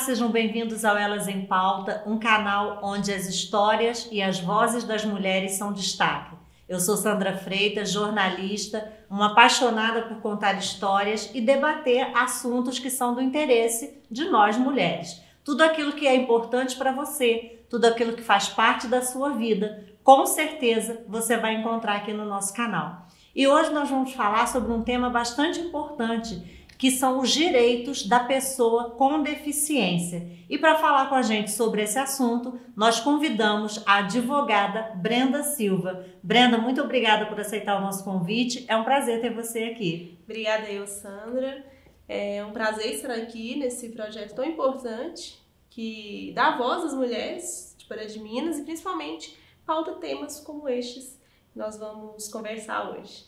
sejam bem-vindos ao Elas em Pauta, um canal onde as histórias e as vozes das mulheres são destaque. Eu sou Sandra Freitas, jornalista, uma apaixonada por contar histórias e debater assuntos que são do interesse de nós mulheres. Tudo aquilo que é importante para você, tudo aquilo que faz parte da sua vida, com certeza você vai encontrar aqui no nosso canal. E hoje nós vamos falar sobre um tema bastante importante, que são os direitos da pessoa com deficiência. E para falar com a gente sobre esse assunto, nós convidamos a advogada Brenda Silva. Brenda, muito obrigada por aceitar o nosso convite. É um prazer ter você aqui. Obrigada eu, Sandra. É um prazer estar aqui nesse projeto tão importante que dá voz às mulheres de Pará de Minas e principalmente pauta temas como estes que nós vamos conversar hoje.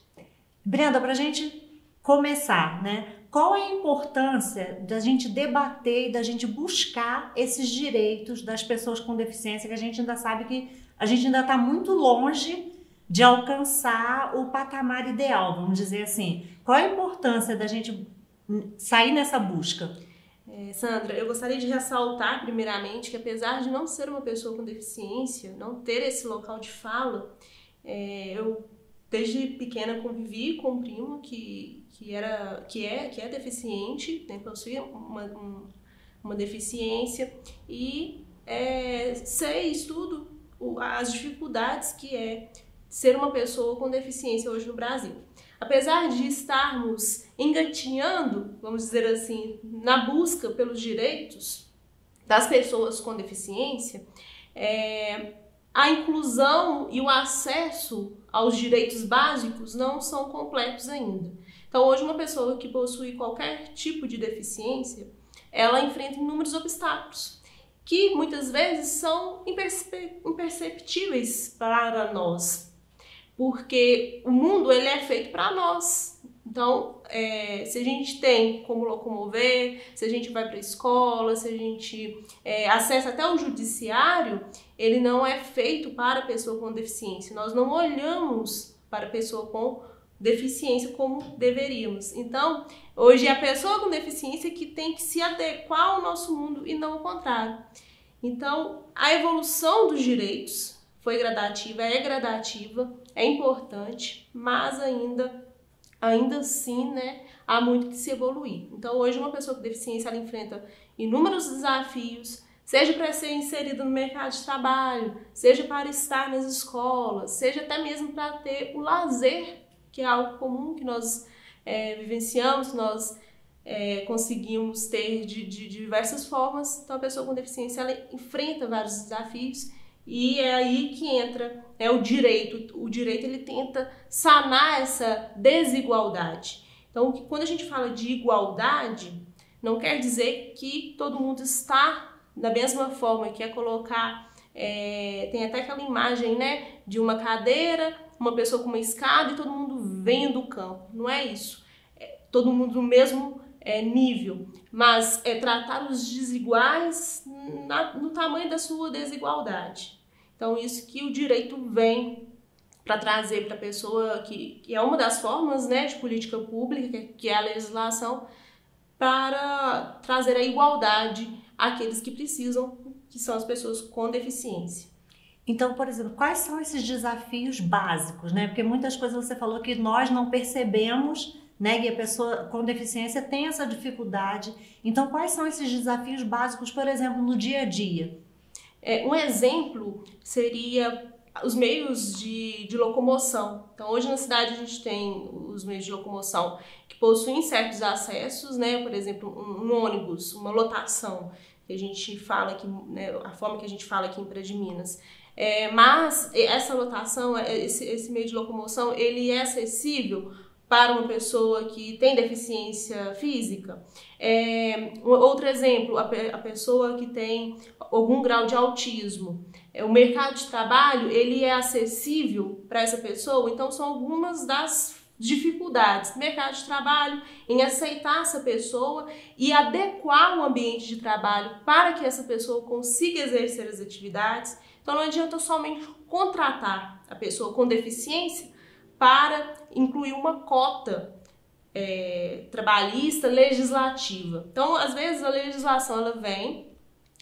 Brenda, para a gente começar, né? Qual é a importância da gente debater e da gente buscar esses direitos das pessoas com deficiência, que a gente ainda sabe que a gente ainda está muito longe de alcançar o patamar ideal, vamos dizer assim. Qual é a importância da gente sair nessa busca? Sandra, eu gostaria de ressaltar primeiramente que apesar de não ser uma pessoa com deficiência, não ter esse local de fala, eu desde pequena convivi com um primo que é deficiente, né, possui uma deficiência e estudo as dificuldades que é ser uma pessoa com deficiência hoje no Brasil. Apesar de estarmos engatinhando, vamos dizer assim, na busca pelos direitos das pessoas com deficiência, a inclusão e o acesso aos direitos básicos não são completos ainda. Então, hoje, uma pessoa que possui qualquer tipo de deficiência, ela enfrenta inúmeros obstáculos, que muitas vezes são imperceptíveis para nós, porque o mundo ele é feito para nós. Então, se a gente tem como locomover, se a gente vai para a escola, se a gente acessa até o judiciário, ele não é feito para a pessoa com deficiência. Nós não olhamos para a pessoa com deficiência como deveríamos. Então, hoje é a pessoa com deficiência que tem que se adequar ao nosso mundo e não o contrário. Então, a evolução dos direitos foi gradativa, é gradativa, é importante, mas ainda assim, né, há muito que se evoluir. Então, hoje uma pessoa com deficiência ela enfrenta inúmeros desafios, seja para ser inserida no mercado de trabalho, seja para estar nas escolas, seja até mesmo para ter o lazer, que é algo comum que nós vivenciamos, nós conseguimos ter de diversas formas. Então, a pessoa com deficiência ela enfrenta vários desafios e é aí que entra o direito. O direito ele tenta sanar essa desigualdade. Então, quando a gente fala de igualdade, não quer dizer que todo mundo está da mesma forma, que é colocar, tem até aquela imagem, né, de uma cadeira, uma pessoa com uma escada e todo mundo vem do campo. Não é isso. Todo mundo no mesmo nível, mas é tratar os desiguais no tamanho da sua desigualdade. Então, isso que o direito vem para trazer para a pessoa, que é uma das formas, né, de política pública, que é a legislação, para trazer a igualdade àqueles que precisam, que são as pessoas com deficiência. Então, por exemplo, quais são esses desafios básicos, né? Porque muitas coisas você falou que nós não percebemos, né? Que a pessoa com deficiência tem essa dificuldade. Então, quais são esses desafios básicos, por exemplo, no dia a dia? Um exemplo seria os meios de locomoção. Então, hoje na cidade a gente tem os meios de locomoção que possuem certos acessos, né? Por exemplo, um ônibus, uma lotação, que a gente fala aqui, né? A forma que a gente fala aqui em Pará de Minas. Mas essa lotação, esse meio de locomoção, ele é acessível para uma pessoa que tem deficiência física. Outro exemplo, a pessoa que tem algum grau de autismo. O mercado de trabalho, ele é acessível para essa pessoa, então são algumas das dificuldades do mercado de trabalho em aceitar essa pessoa e adequar o ambiente de trabalho para que essa pessoa consiga exercer as atividades. Então não adianta somente contratar a pessoa com deficiência para incluir uma cota trabalhista legislativa. Então, às vezes a legislação ela vem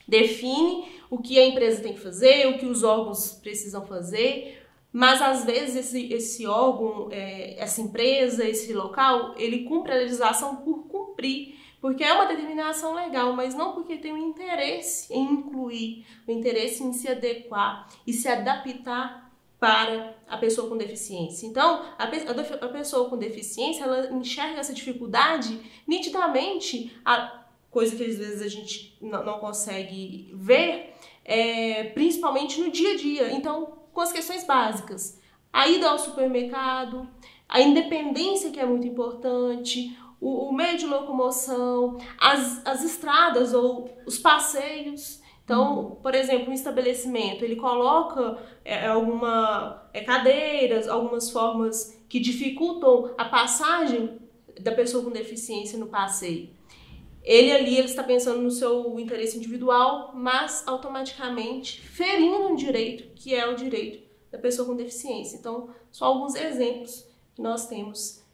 define o que a empresa tem que fazer, o que os órgãos precisam fazer, mas às vezes esse órgão, essa empresa, esse local, ele cumpre a legislação por cumprir, porque é uma determinação legal, mas não porque tem um interesse em incluir, o interesse em se adequar e se adaptar para a pessoa com deficiência. Então, a pessoa com deficiência, ela enxerga essa dificuldade nitidamente, a coisa que às vezes a gente não consegue ver, principalmente no dia a dia. Então, com as questões básicas, a ida ao supermercado, a independência, que é muito importante, o meio de locomoção, as estradas ou os passeios. Então, por exemplo, um estabelecimento, ele coloca cadeiras, algumas formas que dificultam a passagem da pessoa com deficiência no passeio. Ele está pensando no seu interesse individual, mas automaticamente ferindo um direito, que é o direito da pessoa com deficiência. Então, só alguns exemplos que nós temos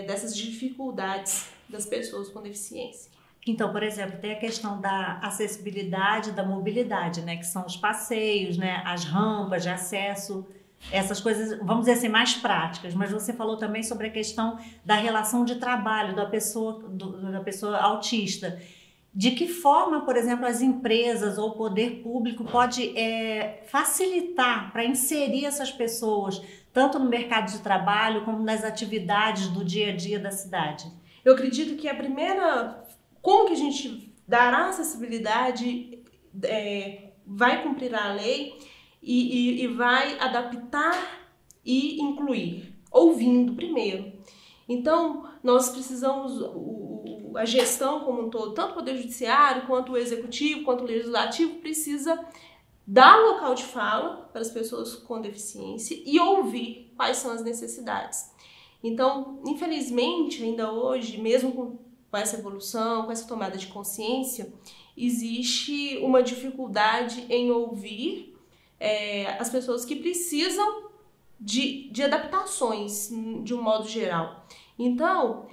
dessas dificuldades das pessoas com deficiência. Então, por exemplo, tem a questão da acessibilidade, da mobilidade, né? Que são os passeios, né? As rampas de acesso, essas coisas, vamos dizer assim, mais práticas. Mas você falou também sobre a questão da relação de trabalho da pessoa autista. De que forma, por exemplo, as empresas ou o poder público pode facilitar para inserir essas pessoas, tanto no mercado de trabalho como nas atividades do dia a dia da cidade? Eu acredito que como que a gente dará acessibilidade, vai cumprir a lei e vai adaptar e incluir, ouvindo primeiro. Então, nós precisamos, a gestão como um todo, tanto o Poder Judiciário, quanto o Executivo, quanto o Legislativo, precisa dar local de fala para as pessoas com deficiência e ouvir quais são as necessidades. Então, infelizmente, ainda hoje, mesmo com essa evolução, com essa tomada de consciência, existe uma dificuldade em ouvir as pessoas que precisam de adaptações, de um modo geral. Então,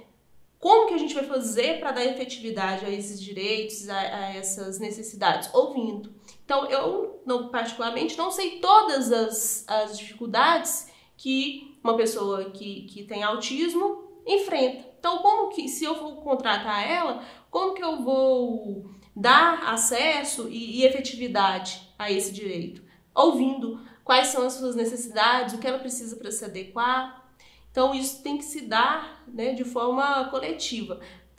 como que a gente vai fazer para dar efetividade a esses direitos, a essas necessidades? Ouvindo. Então, eu, particularmente, não sei todas as dificuldades que uma pessoa que tem autismo enfrenta. Então, se eu for contratar ela, como que eu vou dar acesso e efetividade a esse direito? Ouvindo quais são as suas necessidades, o que ela precisa para se adequar. Então, isso tem que se dar, né, de forma coletiva,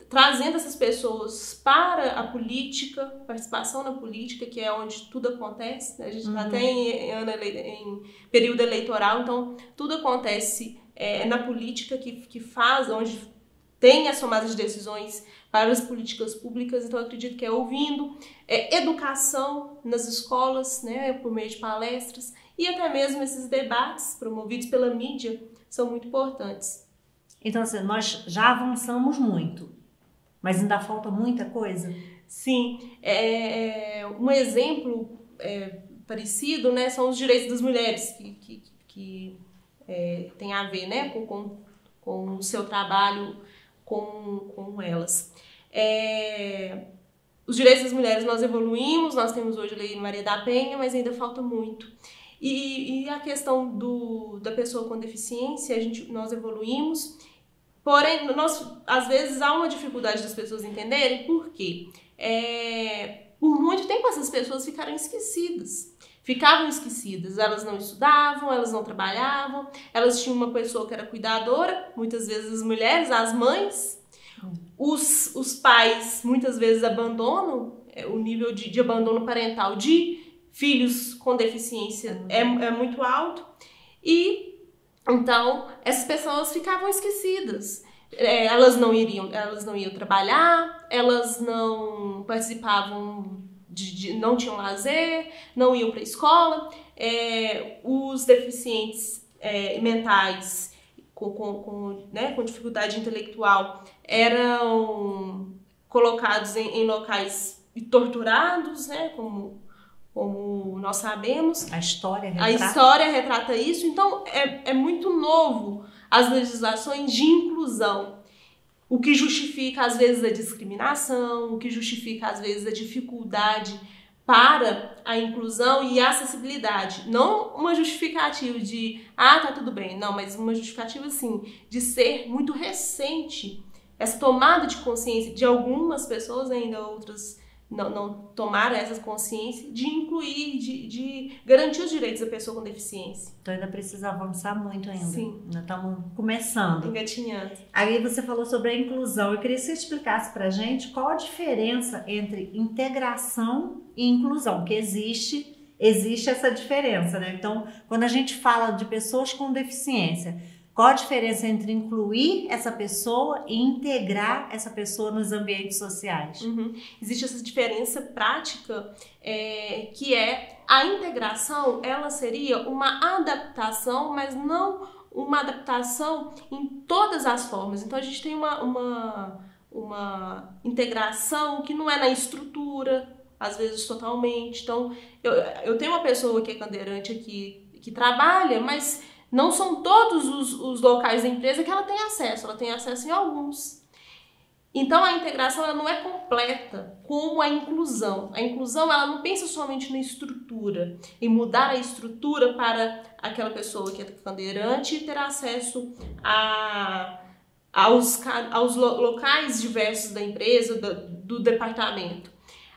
trazendo essas pessoas para a política, participação na política, que é onde tudo acontece, né? A gente está até em período eleitoral, então tudo acontece na política que faz, onde tem as tomadas de decisões para as políticas públicas. Então, eu acredito que ouvindo, educação nas escolas, né, por meio de palestras, e até mesmo esses debates promovidos pela mídia são muito importantes. Então, assim, nós já avançamos muito, mas ainda falta muita coisa? Sim. Um exemplo parecido, né, são os direitos das mulheres, que tem a ver, né, com o seu trabalho com elas. Os direitos das mulheres nós evoluímos, nós temos hoje a Lei Maria da Penha, mas ainda falta muito. E a questão da pessoa com deficiência, nós evoluímos, porém, às vezes há uma dificuldade das pessoas entenderem, por quê? Por muito tempo essas pessoas ficavam esquecidas, elas não estudavam, elas não trabalhavam, elas tinham uma pessoa que era cuidadora, muitas vezes as mulheres, as mães, os pais muitas vezes abandonam, o nível de abandono parental de filhos com deficiência é muito alto, e então essas pessoas ficavam esquecidas. Elas não iam trabalhar, elas não participavam, não tinham lazer, não iam para a escola. Os deficientes mentais com dificuldade intelectual eram colocados em locais e torturados, né, como nós sabemos. A história retrata isso. Então, é muito novo as legislações de inclusão, o que justifica, às vezes, a discriminação, o que justifica, às vezes, a dificuldade para a inclusão e a acessibilidade. Não uma justificativa de, tá tudo bem. Não, mas uma justificativa, assim, de ser muito recente. Essa tomada de consciência de algumas pessoas, ainda outras não tomaram essa consciência, de incluir, de garantir os direitos da pessoa com deficiência. Então ainda precisa avançar muito ainda. Sim. Nós estamos começando. Engatinhando. Aí você falou sobre a inclusão. Eu queria que você explicasse pra gente qual a diferença entre integração e inclusão, que existe essa diferença, né? Então, quando a gente fala de pessoas com deficiência, qual a diferença entre incluir essa pessoa e integrar essa pessoa nos ambientes sociais? Existe essa diferença prática, que é a integração, ela seria uma adaptação, mas não uma adaptação em todas as formas. Então a gente tem uma integração que não é na estrutura, às vezes totalmente. Então eu tenho uma pessoa que é cadeirante aqui, que trabalha, mas não são todos os locais da empresa que ela tem acesso em alguns. Então a integração ela não é completa como a inclusão. A inclusão ela não pensa somente na estrutura, em mudar a estrutura para aquela pessoa que é cadeirante e ter acesso aos locais diversos da empresa, do departamento.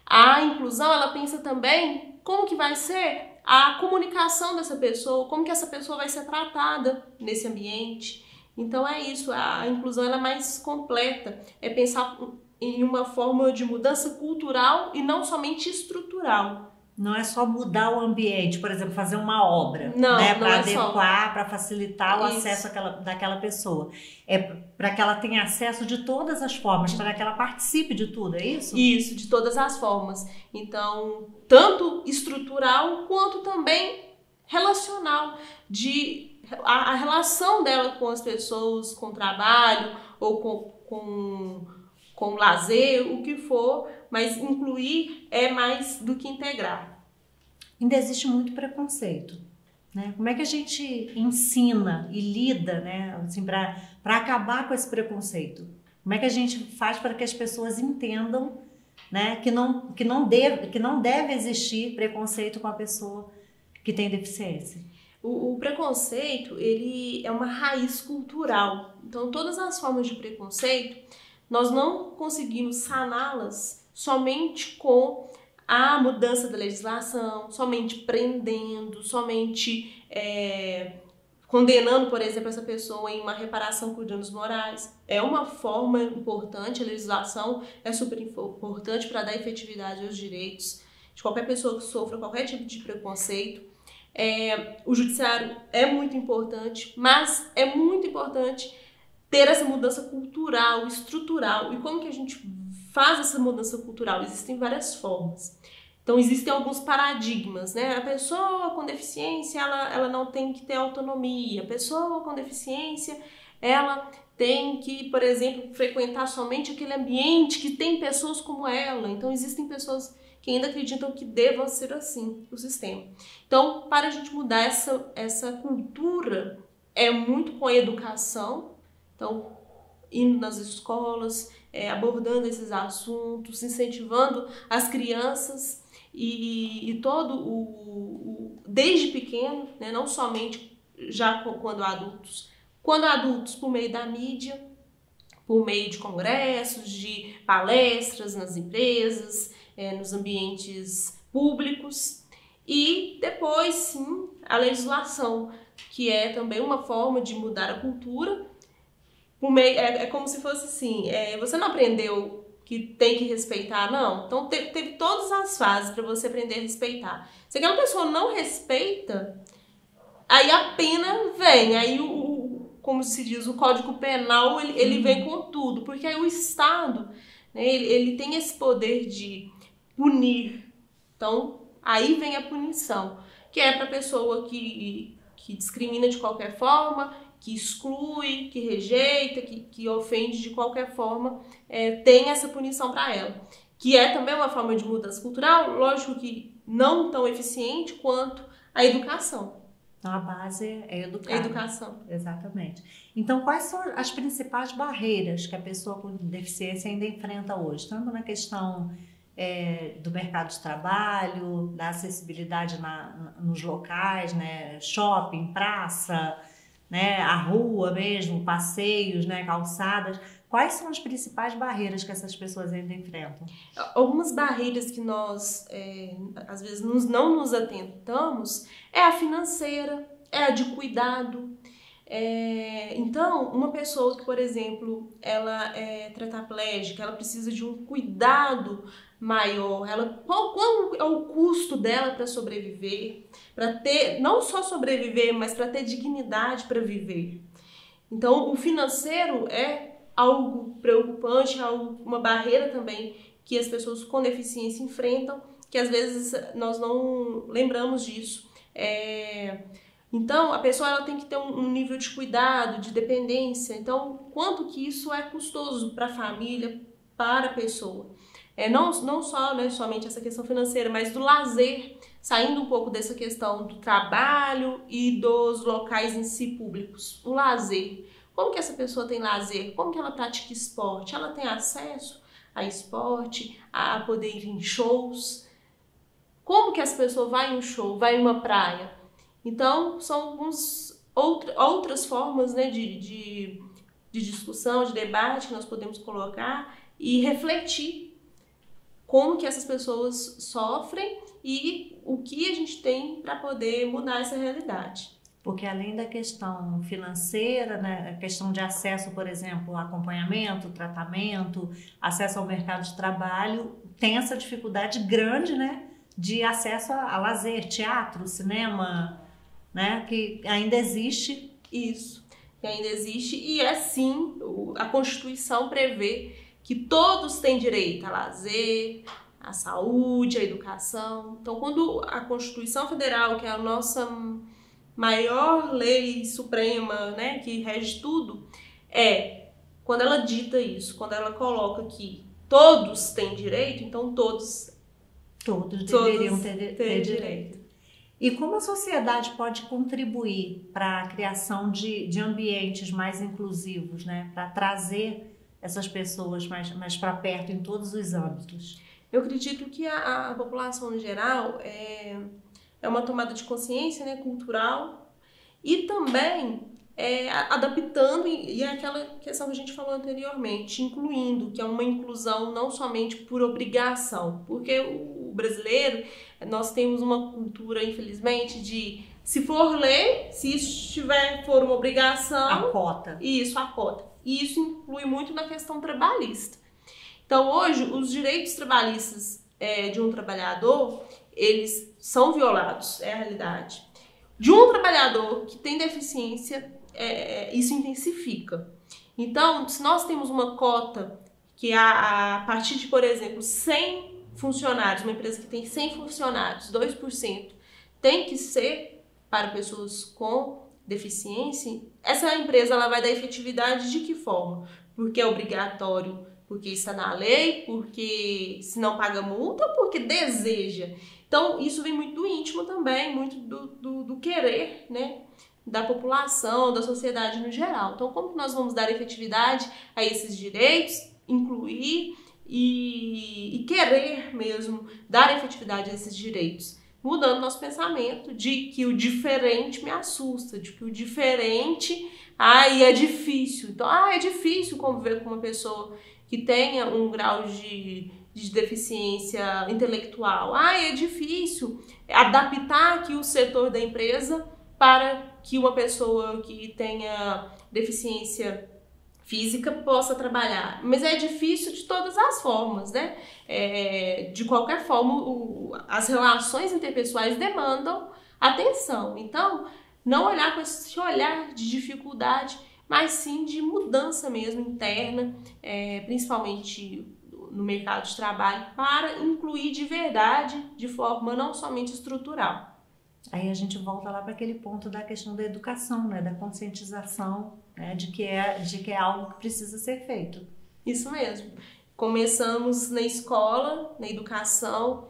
A inclusão ela pensa também como que vai ser a comunicação dessa pessoa, como que essa pessoa vai ser tratada nesse ambiente. Então é isso, a inclusão ela é mais completa, é pensar em uma forma de mudança cultural e não somente estrutural. Não é só mudar o ambiente, por exemplo, fazer uma obra, não, né, não para é adequar, para facilitar o isso. acesso daquela pessoa. É para que ela tenha acesso de todas as formas, para que ela participe de tudo, é isso? Isso, de todas as formas. Então, tanto estrutural quanto também relacional, a relação dela com as pessoas, com o trabalho ou com lazer, o que for, mas incluir é mais do que integrar. Ainda existe muito preconceito, né? Como é que a gente ensina e lida, né, assim, para acabar com esse preconceito? Como é que a gente faz para que as pessoas entendam, né, que não deve existir preconceito com a pessoa que tem deficiência? O preconceito, ele é uma raiz cultural. Então, todas as formas de preconceito, nós não conseguimos saná-las somente com a mudança da legislação, somente prendendo, somente condenando, por exemplo, essa pessoa em uma reparação por danos morais. É uma forma importante, a legislação é super importante para dar efetividade aos direitos de qualquer pessoa que sofra qualquer tipo de preconceito. O judiciário é muito importante, mas é muito importante ter essa mudança cultural, estrutural. E como que a gente faz essa mudança cultural? Existem várias formas. Então, existem alguns paradigmas, né? A pessoa com deficiência, ela não tem que ter autonomia. A pessoa com deficiência, ela tem que, por exemplo, frequentar somente aquele ambiente que tem pessoas como ela. Então, existem pessoas que ainda acreditam que deva ser assim o sistema. Então, para a gente mudar essa cultura, é muito com a educação. Então, indo nas escolas, abordando esses assuntos, incentivando as crianças e todo desde pequeno, né, não somente já quando adultos por meio da mídia, por meio de congressos, de palestras nas empresas, nos ambientes públicos, e depois sim a legislação, que é também uma forma de mudar a cultura. É como se fosse assim, você não aprendeu que tem que respeitar, não. Então teve todas as fases para você aprender a respeitar. Se aquela pessoa não respeita, aí a pena vem, aí como se diz, o Código Penal, ele vem com tudo, porque aí o Estado, né, ele tem esse poder de punir. Então, aí vem a punição, que é para a pessoa que discrimina de qualquer forma, que exclui, que rejeita, que ofende de qualquer forma, tem essa punição para ela. Que é também uma forma de mudança cultural, lógico que não tão eficiente quanto a educação. Então, a base é educar. A educação. Exatamente. Então, quais são as principais barreiras que a pessoa com deficiência ainda enfrenta hoje? Tanto na questão do mercado de trabalho, da acessibilidade nos locais, né? Shopping, praça, né? A rua mesmo, passeios, né? Calçadas. Quais são as principais barreiras que essas pessoas ainda enfrentam? Algumas barreiras que nós, às vezes, não nos atentamos é a financeira, é a de cuidado. Então, uma pessoa que, por exemplo, ela é tetraplégica, ela precisa de um cuidado maior. Qual é o custo dela para sobreviver? Para ter, não só sobreviver, mas para ter dignidade para viver. Então, o financeiro é algo preocupante, uma barreira também que as pessoas com deficiência enfrentam, que às vezes nós não lembramos disso. Então, a pessoa ela tem que ter um nível de cuidado, de dependência. Então, quanto que isso é custoso para a família, para a pessoa. Não só, né, somente essa questão financeira, mas do lazer, saindo um pouco dessa questão do trabalho e dos locais em si públicos. O lazer. Como que essa pessoa tem lazer? Como que ela pratica esporte? Ela tem acesso a esporte, a poder ir em shows? Como que essa pessoa vai em um show, vai em uma praia? Então, são outras formas, né, de discussão, de debate que nós podemos colocar e refletir como que essas pessoas sofrem e o que a gente tem para poder mudar essa realidade. Porque além da questão financeira, né, a questão de acesso, por exemplo, ao acompanhamento, tratamento, acesso ao mercado de trabalho, tem essa dificuldade grande, né, de acesso a lazer, teatro, cinema, né, que ainda existe. Isso, que ainda existe e sim, a Constituição prevê que todos têm direito a lazer, à saúde, à educação. Então, quando a Constituição Federal, que é a nossa maior lei suprema, né, que rege tudo, quando ela dita isso, quando ela coloca que todos têm direito, então todos deveriam ter direito. E como a sociedade pode contribuir para a criação de ambientes mais inclusivos, né, para trazer essas pessoas mais para perto em todos os âmbitos? Eu acredito que a população no geral é uma tomada de consciência, né, cultural e também adaptando, e é aquela questão que a gente falou anteriormente, incluindo, que é uma inclusão não somente por obrigação, porque o brasileiro, nós temos uma cultura, infelizmente, de se for lei, se isso for uma obrigação... A cota. Isso, a cota. E isso inclui muito na questão trabalhista. Então, hoje, os direitos trabalhistas de um trabalhador, eles são violados, é a realidade. De um trabalhador que tem deficiência, isso intensifica. Então, se nós temos uma cota que a partir de, por exemplo, 100 funcionários, uma empresa que tem 100 funcionários, 2%, tem que ser para pessoas com deficiência, essa empresa ela vai dar efetividade de que forma? Porque é obrigatório, porque está na lei, porque se não paga multa, ou porque deseja. Então, isso vem muito do íntimo também, muito do querer, né, da população, da sociedade no geral. Então, como que nós vamos dar efetividade a esses direitos, incluir e querer mesmo dar efetividade a esses direitos? Mudando nosso pensamento de que o diferente me assusta, de que o diferente, é difícil. Então, é difícil conviver com uma pessoa que tenha um grau de deficiência intelectual. É difícil adaptar aqui o setor da empresa para que uma pessoa que tenha deficiência física possa trabalhar. Mas é difícil de todas as formas, né? De qualquer forma, as relações interpessoais demandam atenção. Então, não olhar com esse olhar de dificuldade, mas sim de mudança mesmo interna, principalmente no mercado de trabalho, para incluir de verdade, de forma não somente estrutural. Aí a gente volta lá para aquele ponto da questão da educação, né, da conscientização, né, de que é algo que precisa ser feito. Isso mesmo. Começamos na escola, na educação,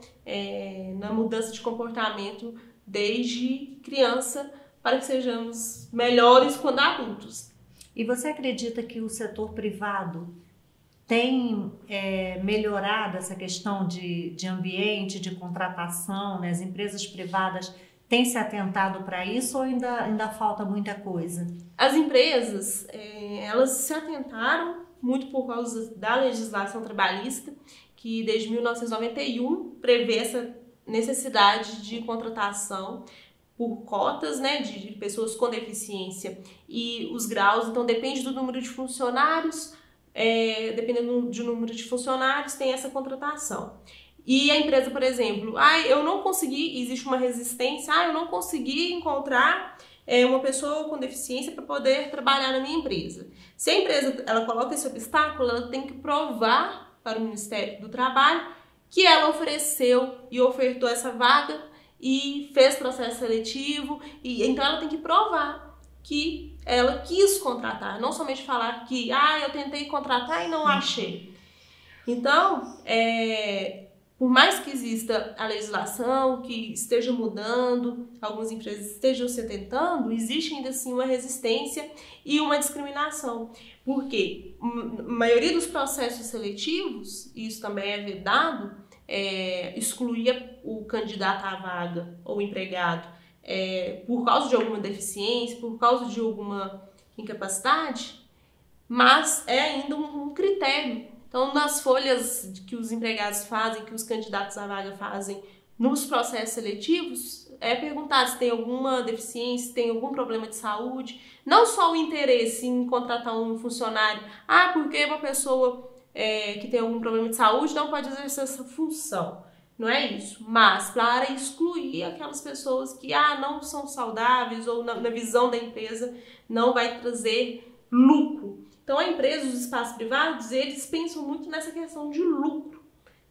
na mudança de comportamento desde criança, para que sejamos melhores quando adultos. E você acredita que o setor privado tem melhorado essa questão de ambiente, de contratação, né? As empresas privadas têm se atentado para isso ou ainda falta muita coisa? As empresas, elas se atentaram muito por causa da legislação trabalhista, que desde 1991 prevê essa necessidade de contratação por cotas, né, de pessoas com deficiência e os graus. Então depende do número de funcionários, dependendo do número de funcionários tem essa contratação. E a empresa, por exemplo, eu não consegui, existe uma resistência, eu não consegui encontrar uma pessoa com deficiência para poder trabalhar na minha empresa. Se a empresa ela coloca esse obstáculo, ela tem que provar para o Ministério do Trabalho que ela ofereceu e ofertou essa vaga e fez processo seletivo, e então ela tem que provar que ela quis contratar, não somente falar que eu tentei contratar e não achei. Então, por mais que exista a legislação, que esteja mudando, algumas empresas estejam se atentando, existe ainda assim uma resistência e uma discriminação. Porque a maioria dos processos seletivos, e isso também é vedado, excluía o candidato à vaga ou empregado por causa de alguma deficiência, por causa de alguma incapacidade, mas é ainda um critério. Então, nas folhas que os empregados fazem, que os candidatos à vaga fazem nos processos seletivos, é perguntar se tem alguma deficiência, se tem algum problema de saúde, não só o interesse em contratar um funcionário, porque uma pessoa que tem algum problema de saúde não pode exercer essa função. Não é isso, mas para excluir aquelas pessoas que não são saudáveis ou na visão da empresa não vai trazer lucro. Então a empresa, os espaços privados, eles pensam muito nessa questão de lucro.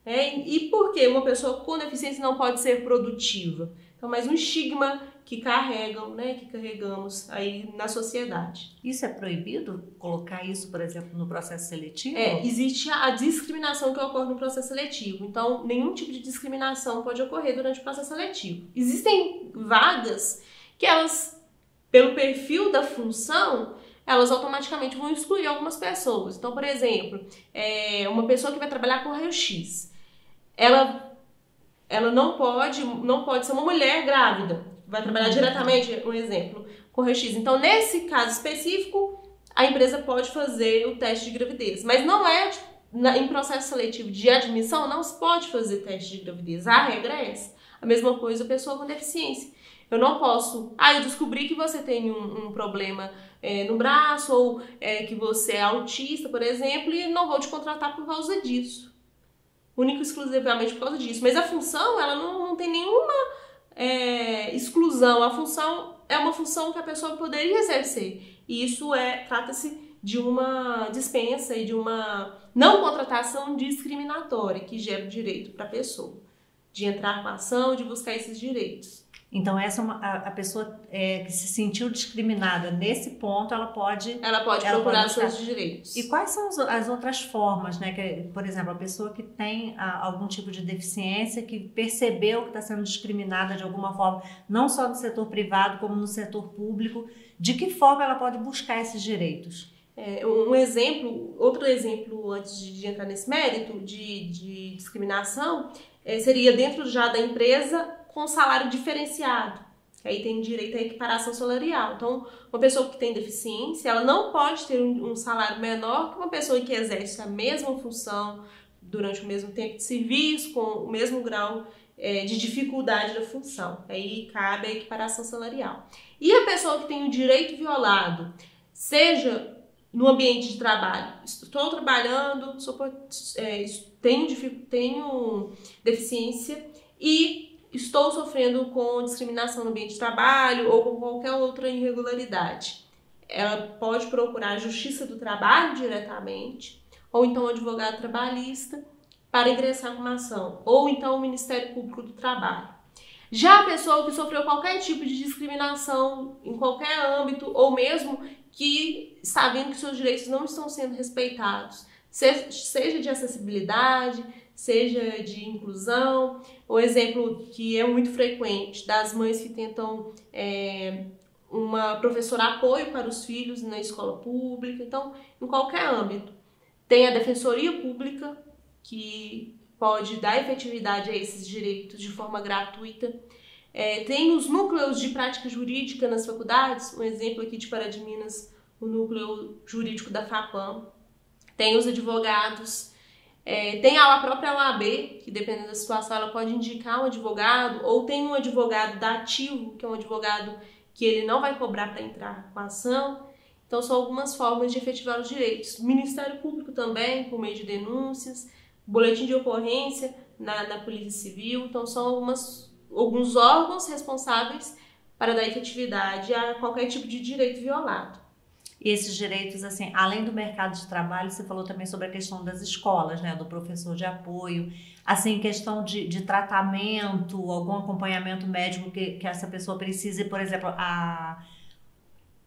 E por que uma pessoa com deficiência não pode ser produtiva? Então, mais um estigma que carregamos aí na sociedade. Isso é proibido? Colocar isso, por exemplo, no processo seletivo? Existe a discriminação que ocorre no processo seletivo. Então, nenhum tipo de discriminação pode ocorrer durante o processo seletivo. Existem vagas que elas, pelo perfil da função, elas automaticamente vão excluir algumas pessoas. Então, por exemplo, uma pessoa que vai trabalhar com raio-x, ela não pode ser uma mulher grávida, vai trabalhar diretamente, um exemplo, com raio-x. Então, nesse caso específico, a empresa pode fazer o teste de gravidez, mas não em processo seletivo de admissão, não se pode fazer teste de gravidez. A regra é essa. A mesma coisa a pessoa com deficiência. Eu não posso, eu descobri que você tem um problema no braço ou que você é autista, por exemplo, e não vou te contratar por causa disso. Único e exclusivamente por causa disso. Mas a função, ela não tem nenhuma exclusão. A função é uma função que a pessoa poderia exercer. E isso trata-se de uma dispensa e de uma não contratação discriminatória que gera o direito para a pessoa de entrar com a ação, de buscar esses direitos. Então, a pessoa que se sentiu discriminada nesse ponto, ela pode procurar seus direitos. E quais são as outras formas, né? Por exemplo, a pessoa que tem algum tipo de deficiência, que percebeu que está sendo discriminada de alguma forma, não só no setor privado, como no setor público, de que forma ela pode buscar esses direitos? Outro exemplo, antes de entrar nesse mérito de discriminação, seria dentro já da empresa, com salário diferenciado. Aí tem direito à equiparação salarial. Então, uma pessoa que tem deficiência, ela não pode ter um salário menor que uma pessoa que exerce a mesma função durante o mesmo tempo de serviço, com o mesmo grau de dificuldade da função. Aí cabe a equiparação salarial. E a pessoa que tem o direito violado, seja no ambiente de trabalho, estou trabalhando, tenho deficiência e estou sofrendo com discriminação no ambiente de trabalho ou com qualquer outra irregularidade. Ela pode procurar a Justiça do Trabalho diretamente, ou então o advogado trabalhista para ingressar com uma ação, ou então o Ministério Público do Trabalho. Já a pessoa que sofreu qualquer tipo de discriminação em qualquer âmbito, ou mesmo que está vendo que seus direitos não estão sendo respeitados, seja de acessibilidade, seja de inclusão, o exemplo que é muito frequente das mães que tentam uma professora apoio para os filhos na escola pública. Então, em qualquer âmbito, Tem a Defensoria Pública, que pode dar efetividade a esses direitos de forma gratuita. Tem os núcleos de prática jurídica nas faculdades, um exemplo aqui de Pará de Minas, o núcleo jurídico da FAPAM. Tem os advogados, tem a própria OAB, que dependendo da situação ela pode indicar um advogado, ou tem um advogado dativo, que é um advogado que ele não vai cobrar para entrar com a ação. Então são algumas formas de efetivar os direitos. O Ministério Público também, por meio de denúncias, boletim de ocorrência na Polícia Civil. Então são alguns órgãos responsáveis para dar efetividade a qualquer tipo de direito violado. E esses direitos, assim, além do mercado de trabalho, você falou também sobre a questão das escolas, né, do professor de apoio, assim, questão de tratamento, algum acompanhamento médico que essa pessoa precise, por exemplo,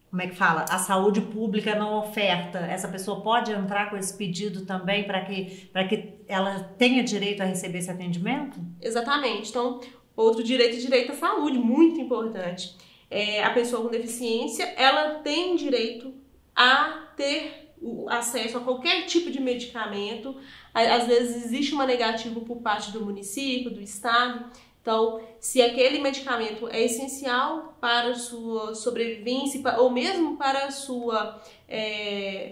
como é que fala? A saúde pública não oferta. Essa pessoa pode entrar com esse pedido também para que ela tenha direito a receber esse atendimento? Exatamente. Então, outro direito à saúde, muito importante. A pessoa com deficiência, ela tem direito a ter o acesso a qualquer tipo de medicamento. Às vezes existe uma negativa por parte do município, do estado. Então, se aquele medicamento é essencial para a sua sobrevivência ou mesmo para a sua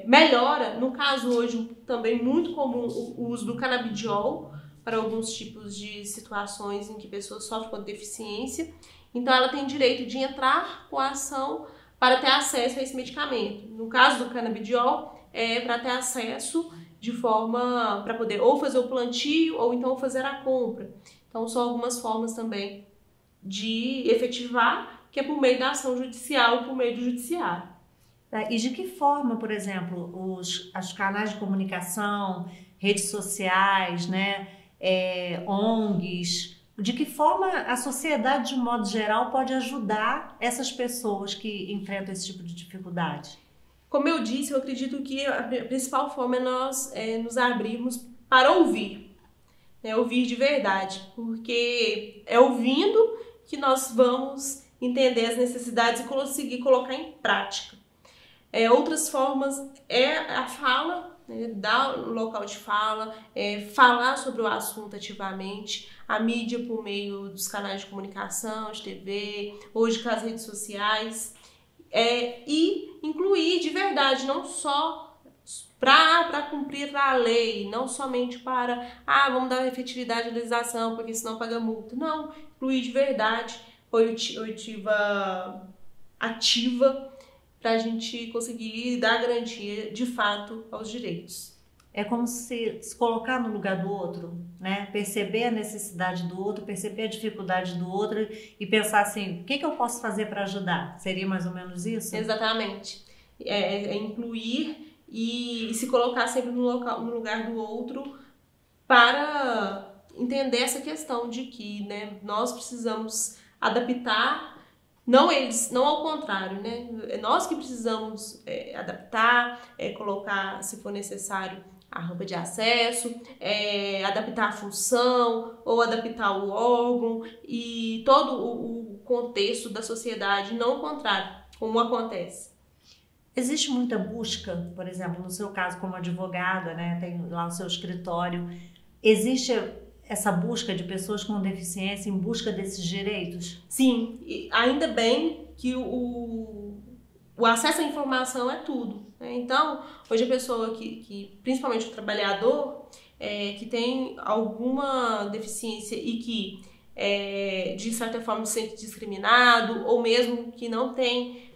melhora, no caso hoje também muito comum o uso do canabidiol para alguns tipos de situações em que pessoas sofrem com deficiência. Então, ela tem direito de entrar com a ação para ter acesso a esse medicamento. No caso do canabidiol, para ter acesso de forma para poder ou fazer o plantio ou então fazer a compra. Então, são algumas formas também de efetivar, que é por meio da ação judicial, por meio do judiciário. E de que forma, por exemplo, os canais de comunicação, redes sociais, né, ONGs, de que forma a sociedade, de um modo geral, pode ajudar essas pessoas que enfrentam esse tipo de dificuldade? Como eu disse, eu acredito que a principal forma é nós nos abrirmos para ouvir. Ouvir de verdade, porque é ouvindo que nós vamos entender as necessidades e conseguir colocar em prática. Outras formas é a fala, dar local de fala, falar sobre o assunto ativamente, a mídia por meio dos canais de comunicação, de TV, hoje com as redes sociais, e incluir de verdade, não só para cumprir a lei, não somente para, vamos dar efetividade à legislação, porque senão paga multa. Não, incluir de verdade, ativa, para a gente conseguir dar garantia de fato aos direitos. É como se colocar no lugar do outro, né? Perceber a necessidade do outro, perceber a dificuldade do outro e pensar assim, o que eu posso fazer para ajudar? Seria mais ou menos isso? Exatamente. Incluir e se colocar sempre no lugar do outro para entender essa questão de que, né, nós precisamos adaptar, não eles, não ao contrário, né? É nós que precisamos adaptar, colocar, se for necessário, a rampa de acesso, adaptar a função ou adaptar o órgão e todo o contexto da sociedade, não o contrário, como acontece. Existe muita busca, por exemplo, no seu caso como advogada, né, tem lá o seu escritório, existe essa busca de pessoas com deficiência em busca desses direitos? Sim, e ainda bem que o acesso à informação é tudo, né? Então, hoje a pessoa que principalmente o trabalhador, que tem alguma deficiência e que, de certa forma, se sente discriminado, ou mesmo que não tem,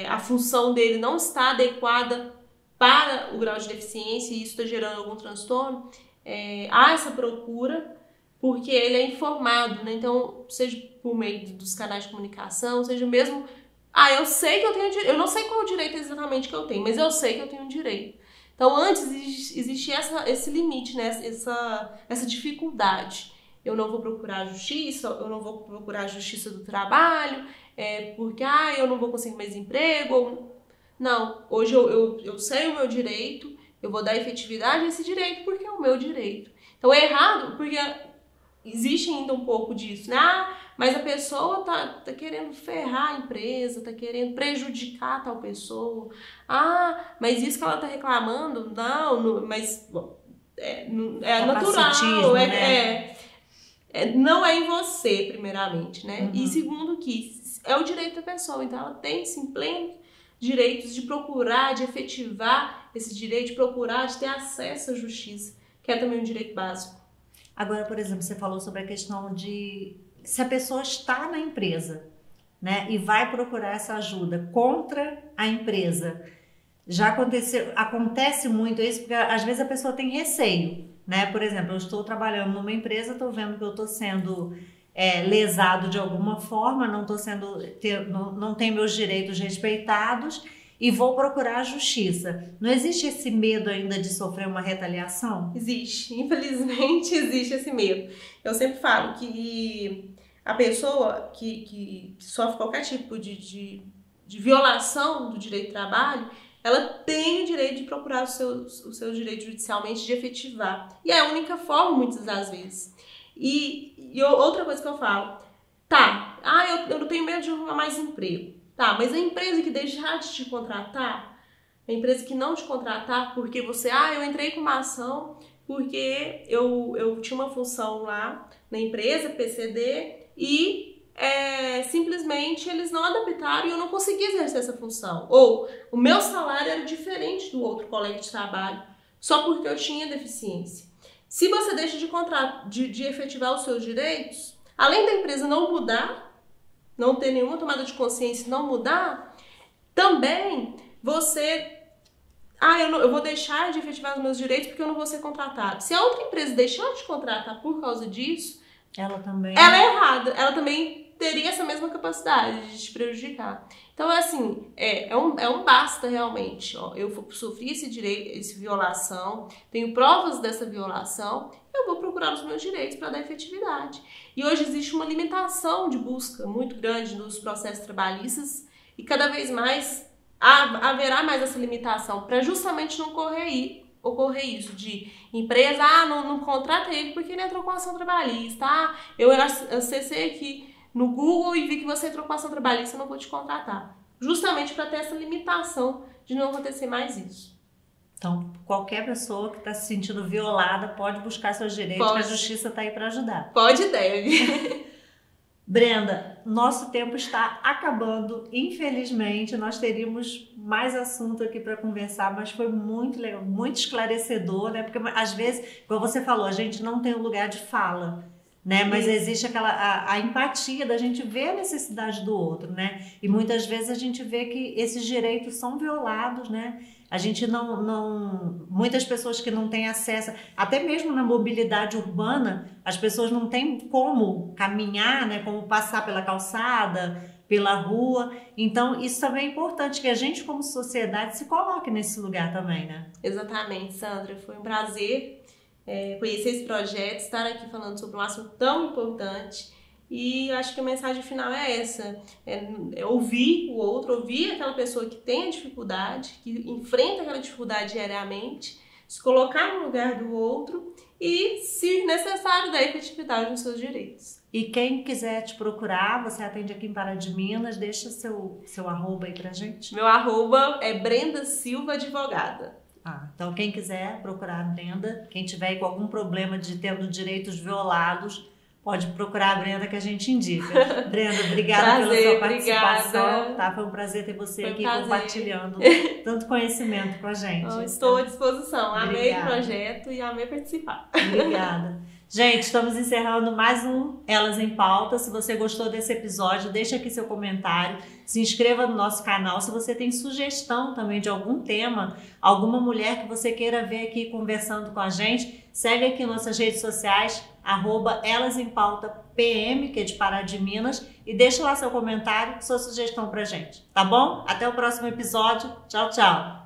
a função dele não está adequada para o grau de deficiência e isso está gerando algum transtorno, há essa procura porque ele é informado, né? Então, seja por meio dos canais de comunicação, seja mesmo... eu sei que eu tenho direito, eu não sei qual o direito exatamente que eu tenho, mas eu sei que eu tenho direito. Então, antes existia esse limite, né? Essa dificuldade. Eu não vou procurar a justiça, eu não vou procurar a justiça do trabalho, porque eu não vou conseguir mais emprego. Não, hoje eu sei o meu direito, eu vou dar efetividade a esse direito porque é o meu direito. Então é errado porque existe ainda um pouco disso, né? mas a pessoa tá querendo ferrar a empresa, tá querendo prejudicar tal pessoa. Ah, mas isso que ela tá reclamando, não mas é natural, né? Não é em você, primeiramente, né? E segundo que é o direito da pessoa, então ela tem sim pleno direitos de procurar, de efetivar esse direito, de procurar, de ter acesso à justiça, que é também um direito básico. Agora, por exemplo, você falou sobre a questão de se a pessoa está na empresa, né, e vai procurar essa ajuda contra a empresa. Já acontece muito isso, porque às vezes a pessoa tem receio, né? Por exemplo, eu estou trabalhando numa empresa, estou vendo que eu estou sendo lesado de alguma forma, não tenho meus direitos respeitados e vou procurar a justiça. Não existe esse medo ainda de sofrer uma retaliação? Existe, infelizmente existe esse medo. Eu sempre falo que a pessoa que sofre qualquer tipo de violação do direito do trabalho, ela tem o direito de procurar o seu direito judicialmente, de efetivar. E é a única forma, muitas das vezes. E outra coisa que eu falo, eu não tenho medo de arrumar mais emprego. Tá, mas a empresa que deixar de te contratar, a empresa que não te contratar porque eu entrei com uma ação porque eu tinha uma função lá na empresa, PCD, e simplesmente eles não adaptaram e eu não consegui exercer essa função. Ou o meu salário era diferente do outro colega de trabalho, só porque eu tinha deficiência. Se você deixa de efetivar os seus direitos, além da empresa não mudar, não ter nenhuma tomada de consciência, não mudar, também você... eu vou deixar de efetivar os meus direitos porque eu não vou ser contratado. Se a outra empresa deixar de contratar por causa disso, ela é errada. Ela também teria essa mesma capacidade de te prejudicar. Então, assim, é um basta realmente. Ó, eu sofri essa violação, tenho provas dessa violação, eu vou procurar os meus direitos para dar efetividade. E hoje existe uma limitação de busca muito grande nos processos trabalhistas e cada vez mais haverá mais essa limitação para justamente não ocorrer isso de empresa, não contrata ele porque ele entrou com ação trabalhista, eu acessei aqui no Google e vi que você entrou com ação trabalhista, eu não vou te contratar. Justamente para ter essa limitação de não acontecer mais isso. Então, qualquer pessoa que está se sentindo violada pode buscar seus direitos, que a justiça está aí para ajudar. Pode e deve. Brenda, nosso tempo está acabando, infelizmente. Nós teríamos mais assunto aqui para conversar, mas foi muito legal, muito esclarecedor, né? Porque às vezes, como você falou, a gente não tem um lugar de fala, né? Mas existe a empatia da gente ver a necessidade do outro, né? E muitas vezes a gente vê que esses direitos são violados, né? A gente muitas pessoas que não têm acesso, até mesmo na mobilidade urbana, as pessoas não têm como caminhar, né? Como passar pela calçada, pela rua. Então, isso também é importante, que a gente, como sociedade, se coloque nesse lugar também, né? Exatamente, Sandra. Foi um prazer conhecer esse projeto, estar aqui falando sobre um assunto tão importante. E acho que a mensagem final é essa, é ouvir o outro, ouvir aquela pessoa que tem a dificuldade, que enfrenta aquela dificuldade diariamente, se colocar no lugar do outro e, se necessário, dar efetividade nos seus direitos. E quem quiser te procurar, você atende aqui em Pará de Minas, deixa seu arroba aí pra gente. Meu arroba é Brenda Silva Advogada. Então quem quiser procurar a Brenda, quem tiver com algum problema de tendo direitos violados, pode procurar a Brenda que a gente indica. Brenda, obrigada pela sua participação. Tá? Foi um prazer ter você aqui compartilhando tanto conhecimento com a gente. Estou à disposição. Amei o projeto e amei participar. Obrigada. Gente, estamos encerrando mais um Elas em Pauta. Se você gostou desse episódio, deixa aqui seu comentário, se inscreva no nosso canal. Se você tem sugestão também de algum tema, alguma mulher que você queira ver aqui conversando com a gente, segue aqui nossas redes sociais, @elasemPautaPM, que é de Pará de Minas, e deixa lá seu comentário, sua sugestão pra gente, tá bom? Até o próximo episódio. Tchau, tchau!